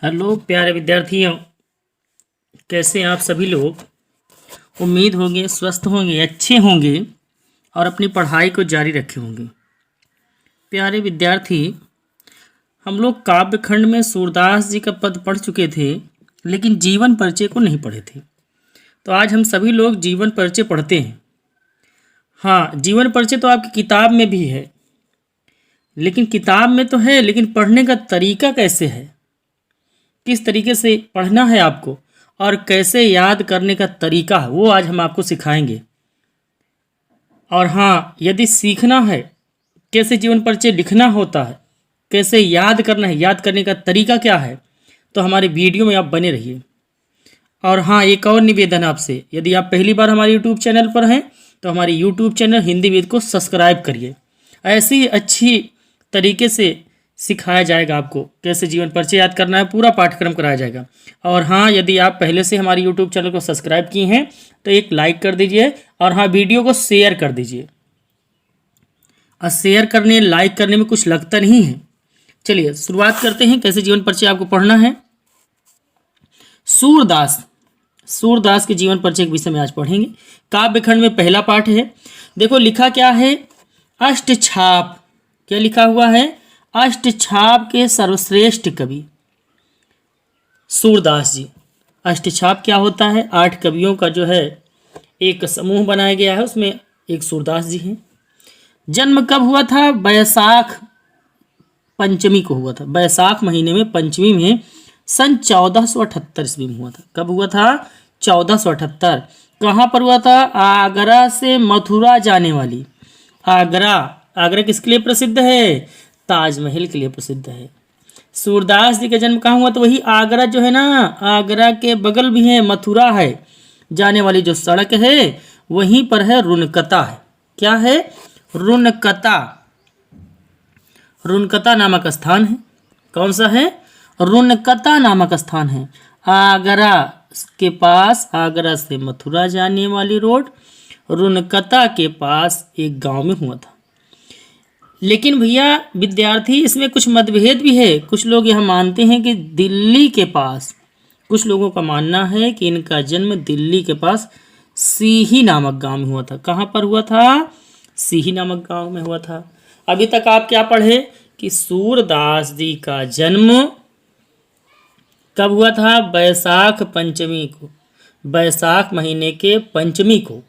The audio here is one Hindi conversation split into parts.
हेलो प्यारे विद्यार्थियों, कैसे हैं आप सभी लोग। उम्मीद होंगे स्वस्थ होंगे, अच्छे होंगे और अपनी पढ़ाई को जारी रखे होंगे। प्यारे विद्यार्थी, हम लोग काव्य खंड में सूरदास जी का पद पढ़ चुके थे, लेकिन जीवन परिचय को नहीं पढ़े थे। तो आज हम सभी लोग जीवन परिचय पढ़ते हैं। हाँ, जीवन परिचय तो आपकी किताब में भी है, लेकिन किताब में तो है, लेकिन पढ़ने का तरीका कैसे है, किस तरीके से पढ़ना है आपको और कैसे याद करने का तरीका है, वो आज हम आपको सिखाएंगे। और हाँ, यदि सीखना है कैसे जीवन परिचय लिखना होता है, कैसे याद करना है, याद करने का तरीका क्या है, तो हमारे वीडियो में आप बने रहिए। और हाँ, एक और निवेदन आपसे, यदि आप पहली बार हमारे यूट्यूब चैनल पर हैं तो हमारे यूट्यूब चैनल हिंदी वेद को सब्सक्राइब करिए। ऐसी ही अच्छी तरीके से सिखाया जाएगा आपको कैसे जीवन परिचय याद करना है, पूरा पाठ्यक्रम कराया जाएगा। और हाँ, यदि आप पहले से हमारे यूट्यूब चैनल को सब्सक्राइब किए हैं तो एक लाइक कर दीजिए और हाँ, वीडियो को शेयर कर दीजिए। और शेयर करने लाइक करने में कुछ लगता नहीं है। चलिए शुरुआत करते हैं कैसे जीवन परिचय आपको पढ़ना है। सूरदास के जीवन परिचय के विषय में आज पढ़ेंगे। काव्य खंड में पहला पाठ है। देखो लिखा क्या है, अष्टछाप। क्या लिखा हुआ है, अष्टछाप के सर्वश्रेष्ठ कवि सूरदास जी। अष्टछाप क्या होता है, 8 कवियों का जो है एक समूह बनाया गया है, उसमें एक सूरदास जी हैं। जन्म कब हुआ था, बैसाख पंचमी को हुआ था। बैसाख महीने में पंचमी में सन 1478 ईस्वी में हुआ था। कब हुआ था, 1478। कहाँ पर हुआ था, आगरा से मथुरा जाने वाली। आगरा किसके लिए प्रसिद्ध है, ताजमहल के लिए प्रसिद्ध है। सूरदास जी का जन्म कहाँ हुआ, तो वही आगरा जो है ना, आगरा के बगल भी है मथुरा है, जाने वाली जो सड़क है वहीं पर है रुनकता है। क्या है, रुनकता नामक स्थान है। कौन सा है, रुनकता नामक स्थान है। आगरा के पास, आगरा से मथुरा जाने वाली रोड रुनकता के पास एक गांव में हुआ था। लेकिन भैया विद्यार्थी, इसमें कुछ मतभेद भी है। कुछ लोग यह मानते हैं कि दिल्ली के पास, कुछ लोगों का मानना है कि इनका जन्म दिल्ली के पास सीही नामक गांव में हुआ था। कहाँ पर हुआ था, सीही नामक गांव में हुआ था। अभी तक आप क्या पढ़े कि सूरदास जी का जन्म कब हुआ था, बैसाख पंचमी को, बैसाख महीने के पंचमी को।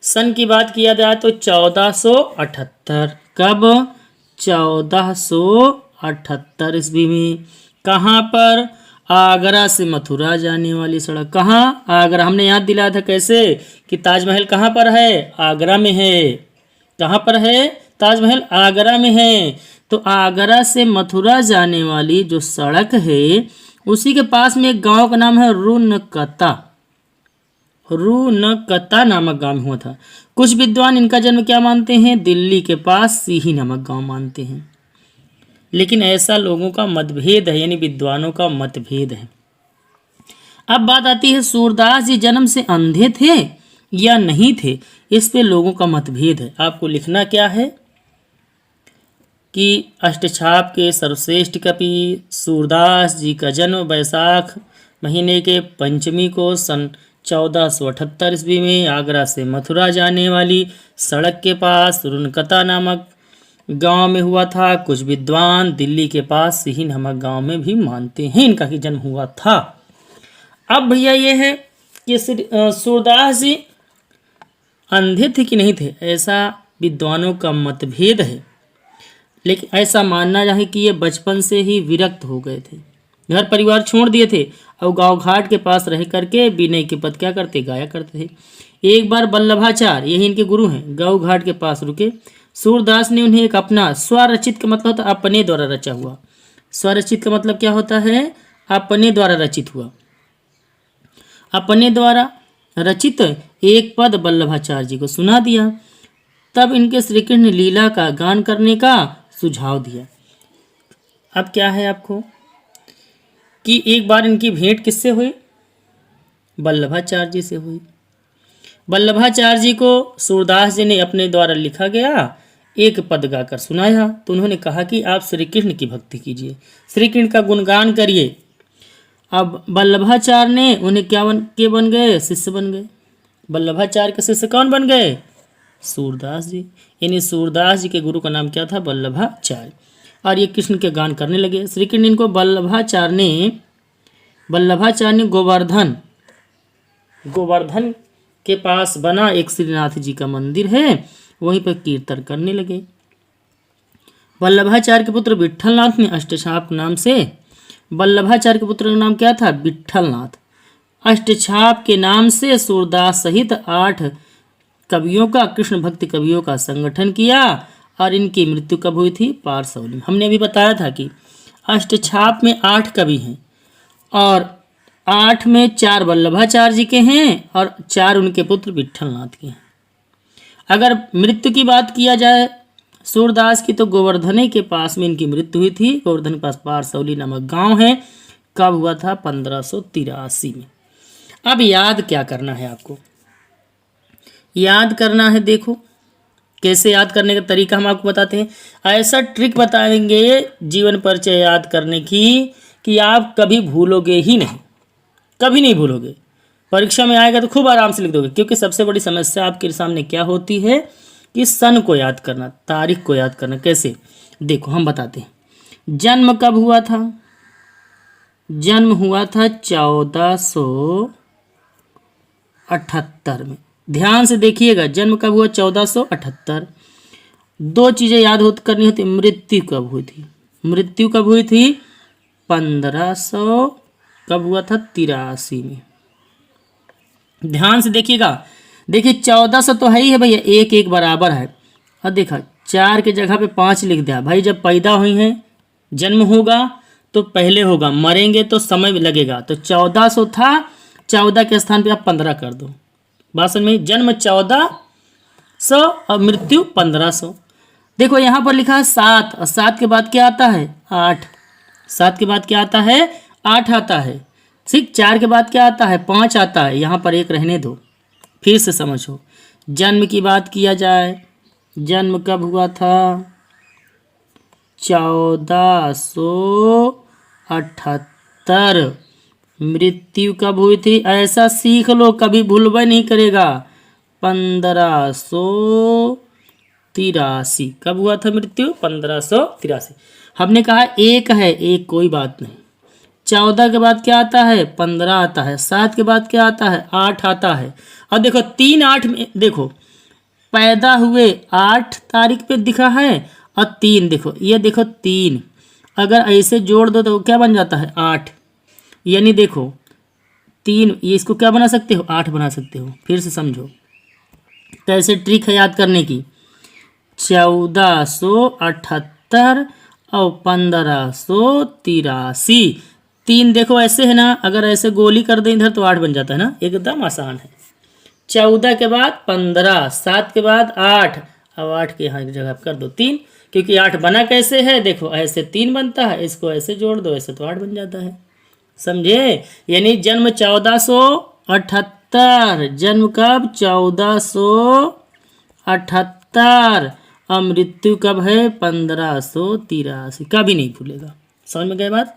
सन की बात किया जाए तो 1478। कब, 1478 ईस्वी में। कहाँ पर, आगरा से मथुरा जाने वाली सड़क। कहाँ, आगरा। हमने याद दिलाया था कैसे कि ताजमहल कहाँ पर है, आगरा में है। कहाँ पर है, ताजमहल आगरा में है। तो आगरा से मथुरा जाने वाली जो सड़क है उसी के पास में एक गांव का नाम है रुनकता नामक गांव में हुआ था। कुछ विद्वान इनका जन्म क्या मानते हैं, दिल्ली के पास सीही नामक गांव मानते हैं। लेकिन ऐसा लोगों का मतभेद है, यानी विद्वानों का मतभेद है। अब बात आती है, सूरदास जी जन्म से अंधे थे या नहीं थे, इस पे लोगों का मतभेद है। आपको लिखना क्या है कि अष्टछाप के सर्वश्रेष्ठ कवि सूरदास जी का जन्म बैसाख महीने के पंचमी को सन 1478 ईस्वी में आगरा से मथुरा जाने वाली सड़क के पास रुनकता नामक गांव में हुआ था। कुछ विद्वान दिल्ली के पास सीही नामक गांव में भी मानते हैं इनका कि जन्म हुआ था। अब भैया ये है कि सूरदास जी अंधे थे कि नहीं थे, ऐसा विद्वानों का मतभेद है। लेकिन ऐसा मानना जाए कि ये बचपन से ही विरक्त हो गए थे, घर परिवार छोड़ दिए थे और गांव घाट के पास रह करके विनय के पद क्या करते, गाया करते थे। एक बार वल्लभाचार्य, यही इनके गुरु हैं, गांव घाट के पास रुके। सूरदास ने उन्हें एक अपना स्वरचित का मतलब होता है अपने द्वारा रचा हुआ। स्वरचित का मतलब क्या होता है, अपने द्वारा रचित हुआ। अपने द्वारा रचित एक पद वल्लभाचार्य जी को सुना दिया। तब इनके श्री कृष्ण लीला का गान करने का सुझाव दिया। अब क्या है आपको कि एक बार इनकी भेंट किससे हुई, वल्लभाचार्य जी से हुई। वल्लभाचार्य जी को सूरदास जी ने अपने द्वारा लिखा गया एक पद गाकर सुनाया। तो उन्होंने कहा कि आप श्री कृष्ण की भक्ति कीजिए, श्री कृष्ण का गुणगान करिए, अब वल्लभाचार्य ने उन्हें क्या बन गए? शिष्य बन गए। वल्लभाचार्य के शिष्य कौन बन गए? सूरदास जी। यानी सूरदास जी के गुरु का नाम क्या था? वल्लभाचार्य। और ये कृष्ण के गान करने लगे। श्री कृष्ण इनको वल्लभाचार्य ने गोवर्धन के पास बना एक श्रीनाथ जी का मंदिर है, वहीं पर कीर्तन करने लगे। वल्लभाचार्य के पुत्र विट्ठलनाथ ने अष्टछाप नाम से, वल्लभाचार्य के पुत्र का नाम क्या था? विट्ठलनाथ। अष्टछाप के नाम से सूरदास सहित 8 कवियों का, कृष्ण भक्ति कवियों का संगठन किया। और इनकी मृत्यु कब हुई थी? पारसौली। हमने अभी बताया था कि अष्टछाप में 8 कवि हैं और 8 में 4 वल्लभाचार्य जी के हैं और 4 उनके पुत्र विट्ठलनाथ के हैं। अगर मृत्यु की बात किया जाए सूरदास की, तो गोवर्धने के पास में इनकी मृत्यु हुई थी। गोवर्धन के पास पारसौली नामक गांव है। कब हुआ था? 1583 में। अब याद क्या करना है आपको? याद करना है, देखो कैसे याद करने का तरीका हम आपको बताते हैं। ऐसा ट्रिक बताएंगे जीवन परिचय याद करने की कि आप कभी भूलोगे ही नहीं, कभी नहीं भूलोगे। परीक्षा में आएगा तो खूब आराम से लिख दोगे, क्योंकि सबसे बड़ी समस्या आपके सामने क्या होती है कि सन को याद करना, तारीख को याद करना। कैसे? देखो हम बताते हैं। जन्म कब हुआ था? जन्म हुआ था 1478 में। ध्यान से देखिएगा, जन्म कब हुआ? 1478। 2 चीज़ें याद करनी होती। मृत्यु कब हुई थी? मृत्यु कब हुई थी? 1500 कब हुआ था? 83 में। ध्यान से देखिएगा। देखिए 1400 तो है ही है भैया, 1 1 बराबर है। और देखा 4 की जगह पे 5 लिख दिया। भाई जब पैदा हुई हैं, जन्म होगा तो पहले होगा, मरेंगे तो समय लगेगा। तो 1400 था, 14 के स्थान पे आप 15 कर दो। भाषण में जन्म 1400 और मृत्यु 1500। देखो यहाँ पर लिखा है 7 और 7 के बाद क्या आता है? 8। 7 के बाद क्या आता है? 8 आता है। ठीक, 4 के बाद क्या आता है? 5 आता है। यहाँ पर 1 रहने दो, फिर से समझो। जन्म की बात किया जाए, जन्म कब हुआ था? 1478। मृत्यु कब हुई थी? ऐसा सीख लो, कभी भूलवा नहीं करेगा। 1583। कब हुआ था मृत्यु? 1583। हमने कहा 1 है, 1 कोई बात नहीं। 14 के बाद क्या आता है? 15 आता है। 7 के बाद क्या आता है? 8 आता है। और देखो 3 8 में देखो पैदा हुए 8 तारीख पे दिखा है और 3 देखो, ये देखो 3 अगर ऐसे जोड़ दो तो क्या बन जाता है? 8। यानी देखो 3, ये इसको क्या बना सकते हो? 8 बना सकते हो। फिर से समझो कैसे ट्रिक है याद करने की। 1478 और 1583। 3 देखो ऐसे है ना, अगर ऐसे गोली कर दें इधर तो 8 बन जाता है ना, एकदम आसान है। 14 के बाद 15, 7 के बाद 8, अब 8 के यहाँ की जगह कर दो 3, क्योंकि 8 बना कैसे है? देखो ऐसे 3 बनता है, इसको ऐसे जोड़ दो, ऐसे तो 8 बन जाता है। समझे? यानी जन्म 1478। जन्म कब? 1478। और मृत्यु कब है? 1583। कभी नहीं भूलेगा। समझ में गए बात?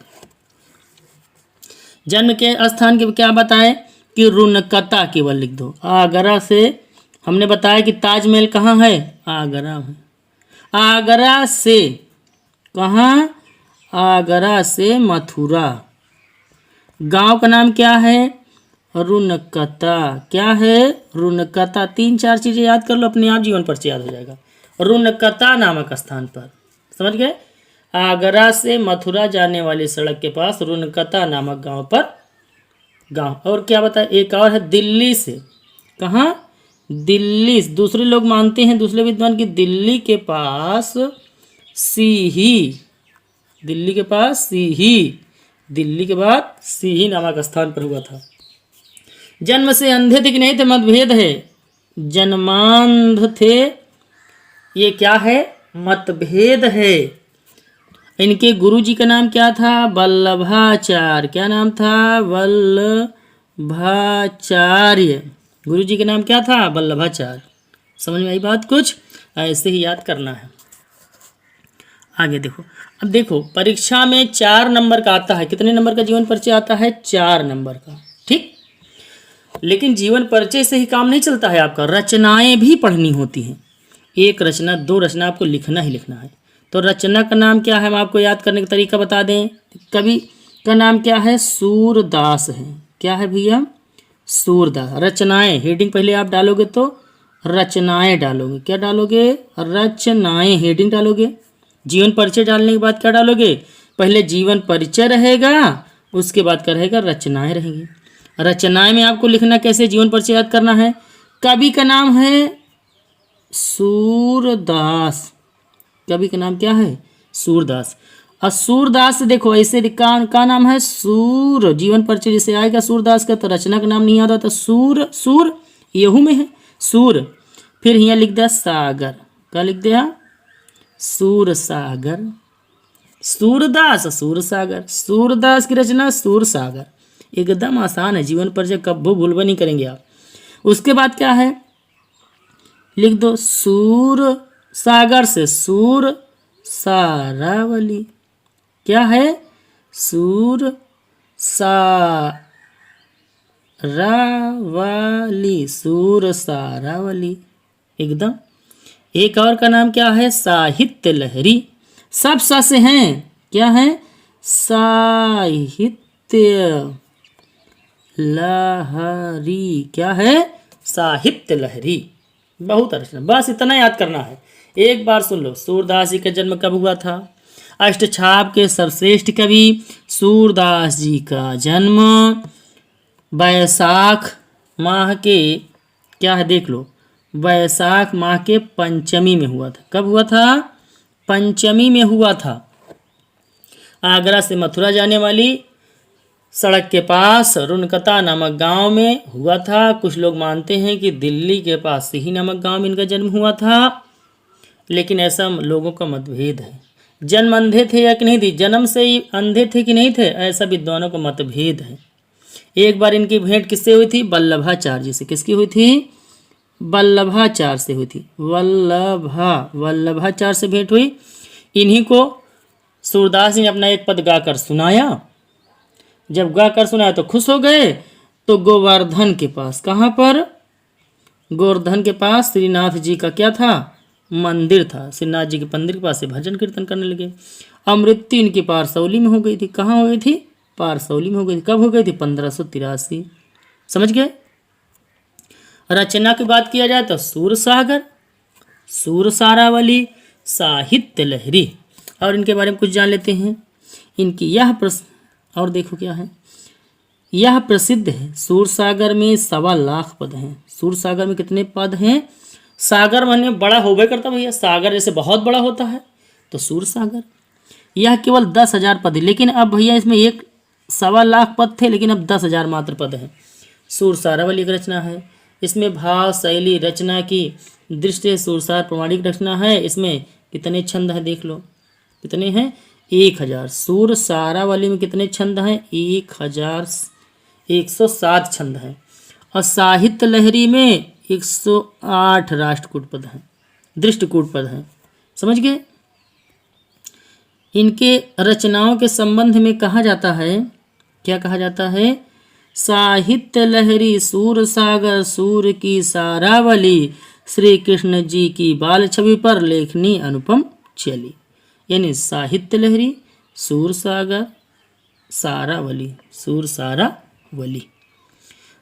जन्म के स्थान के क्या बताएं कि रुनकता केवल लिख दो। आगरा से हमने बताया कि ताजमहल कहाँ है? आगरा में। आगरा से कहाँ? आगरा से मथुरा। गांव का नाम क्या है? रुनकता। क्या है? रुनकता। 3 4 चीजें याद कर लो, अपने आप जीवन परिचय याद हो जाएगा। रुनकता नामक स्थान पर। समझ गए? आगरा से मथुरा जाने वाली सड़क के पास रुनकता नामक गांव पर गांव। और क्या बताया? एक और है दिल्ली से। कहाँ? दिल्ली। दूसरे लोग मानते हैं, दूसरे विद्वान की दिल्ली के पास सीही। दिल्ली के पास सीही। दिल्ली के बाद सीही नामक स्थान पर हुआ था। जन्म से अंधे थे कि नहीं थे? मतभेद है। जन्मांध थे, ये क्या है? मतभेद है। इनके गुरुजी का नाम क्या था? वल्लभाचार्य। क्या नाम था? वल्लभाचार्य। गुरुजी का नाम क्या था? वल्लभाचार्य। समझ में आई बात? कुछ ऐसे ही याद करना है। आगे देखो, अब देखो परीक्षा में 4 नंबर का आता है। कितने नंबर का जीवन परिचय आता है? 4 नंबर का। ठीक, लेकिन जीवन परिचय से ही काम नहीं चलता है, आपका रचनाएं भी पढ़नी होती हैं। एक रचना, 2 रचना आपको लिखना ही लिखना है। तो रचना का नाम क्या है, हम आपको याद करने का तरीका बता दें। कवि का नाम क्या है? सूरदास है। क्या है भैया? सूरदास। रचनाएं, हेडिंग पहले आप डालोगे तो रचनाएं डालोगे। क्या डालोगे? रचनाएं, हेडिंग डालोगे। जीवन परिचय डालने के बाद क्या डालोगे? पहले जीवन परिचय रहेगा, उसके बाद क्या रहेगा? रचनाएं रहेंगी। रचनाएं में आपको लिखना कैसे, जीवन परिचय याद करना है। कवि का नाम है सूरदास। कवि का नाम क्या है? सूरदास। और सूरदास देखो ऐसे का नाम है सूर। जीवन परिचय जैसे आएगा सूरदास का, तो रचना का नाम नहीं याद आता। सूर, सूर येहू में है सूर। फिर यहाँ लिख दिया सागर। क्या लिख दिया? सूर सागर। सूरदास, सूर सागर। सूरदास की रचना सूर सागर। एकदम आसान है, जीवन परिचय कभी भूलवा नहीं करेंगे आप। उसके बाद क्या है? लिख दो सूर सागर से सूर सारावली। क्या है? सूर सारावली, सूर सारावली। एकदम। एक और का नाम क्या है? साहित्य लहरी। सब सा से हैं। क्या है? साहित्य लहरी। क्या है? साहित्य लहरी। बहुत अच्छा, बस इतना याद करना है। एक बार सुन लो, सूरदास जी का जन्म कब हुआ था? अष्टछाप के सर्वश्रेष्ठ कवि सूरदास जी का जन्म वैशाख माह के, क्या है देख लो, वैशाख माह के पंचमी में हुआ था। कब हुआ था? पंचमी में हुआ था। आगरा से मथुरा जाने वाली सड़क के पास रुनकता नामक गांव में हुआ था। कुछ लोग मानते हैं कि दिल्ली के पास सिही नामक गांव में इनका जन्म हुआ था, लेकिन ऐसा लोगों का मतभेद है। जन्म अंधे थे या कि नहीं थे, जन्म से ही अंधे थे कि नहीं थे, ऐसा विद्वानों का मतभेद है। एक बार इनकी भेंट किससे हुई थी? वल्लभाचार्य से। किसकी हुई थी? वल्लभाचार्य से हुई थी। वल्लभाचार्य से भेंट हुई। इन्हीं को सूरदास जी ने अपना एक पद गाकर सुनाया। जब गाकर सुनाया तो खुश हो गए। तो गोवर्धन के पास, कहाँ पर? गोवर्धन के पास श्रीनाथ जी का क्या था? मंदिर था। श्रीनाथ जी के मंदिर के पास से भजन कीर्तन करने लगे। मृत्यु इनकी पारसौली में हो गई थी। कहाँ हो गई थी? पारसौली में हो गई थी। कब हो गई थी? 1583। समझ गए? रचना की बात किया जाए तो सूर सागर, सूर सारावली, साहित्य लहरी। और इनके बारे में कुछ जान लेते हैं। इनकी यह और देखो क्या है, यह प्रसिद्ध है। सूरसागर में 1.25 लाख पद हैं। सूरसागर में कितने पद हैं? सागर माने बड़ा होबे करता भैया, सागर जैसे बहुत बड़ा होता है, तो सूरसागर। यह केवल 10,000 पद है, लेकिन अब भैया इसमें 1.25 लाख पद थे, लेकिन अब 10,000 मात्र पद हैं। सूरसारावली की रचना है। इसमें भाव शैली रचना की दृष्टि सूरसार प्रमाणिक रचना है। इसमें कितने छंद हैं देख लो, कितने हैं? 1000। सूर सारावली में कितने छंद हैं? 1107 छंद हैं। और साहित्य लहरी में 108 राष्ट्रकूट पद हैं, दृष्टिकूट पद हैं। समझ गए? इनके रचनाओं के संबंध में कहा जाता है, क्या कहा जाता है? साहित्य लहरी सूर सागर सूर की सारावली, श्री कृष्ण जी की बाल छवि पर लेखनी अनुपम चली। यानी साहित्य लहरी, सूर सागर, सारावली, सूर सारावली।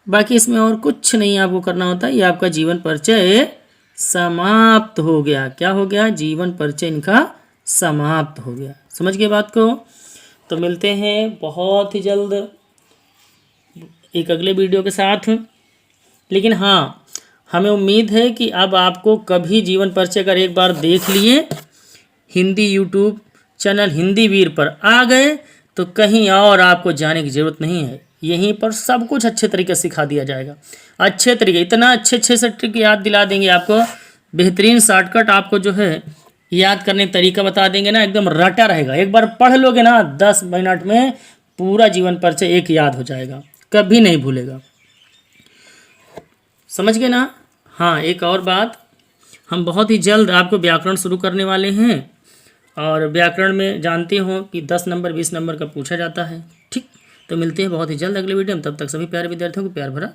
बाकी इसमें और कुछ नहीं आपको करना होता। ये आपका जीवन परिचय समाप्त हो गया। क्या हो गया? जीवन परिचय इनका समाप्त हो गया। समझ गए बात को? तो मिलते हैं बहुत ही जल्द एक अगले वीडियो के साथ। लेकिन हाँ, हमें उम्मीद है कि अब आपको कभी जीवन परिचय अगर एक बार देख लिए, हिंदी यूट्यूब चैनल हिंदी वीर पर आ गए, तो कहीं और आपको जाने की ज़रूरत नहीं है। यहीं पर सब कुछ अच्छे तरीके से सिखा दिया जाएगा। अच्छे तरीके, इतना अच्छे से ट्रिक याद दिला देंगे आपको, बेहतरीन शॉर्टकट आपको जो है याद करने का तरीका बता देंगे ना, एकदम रटा रहेगा। एक बार पढ़ लोगे ना 10 मिनट में पूरा जीवन परिचय एक याद हो जाएगा, कभी नहीं भूलेगा। समझ गए ना? हाँ, एक और बात, हम बहुत ही जल्द आपको व्याकरण शुरू करने वाले हैं और व्याकरण में जानते हो कि 10 नंबर 20 नंबर का पूछा जाता है। ठीक, तो मिलते हैं बहुत ही जल्द अगले वीडियो में। तब तक सभी प्यारे विद्यार्थियों को प्यार भरा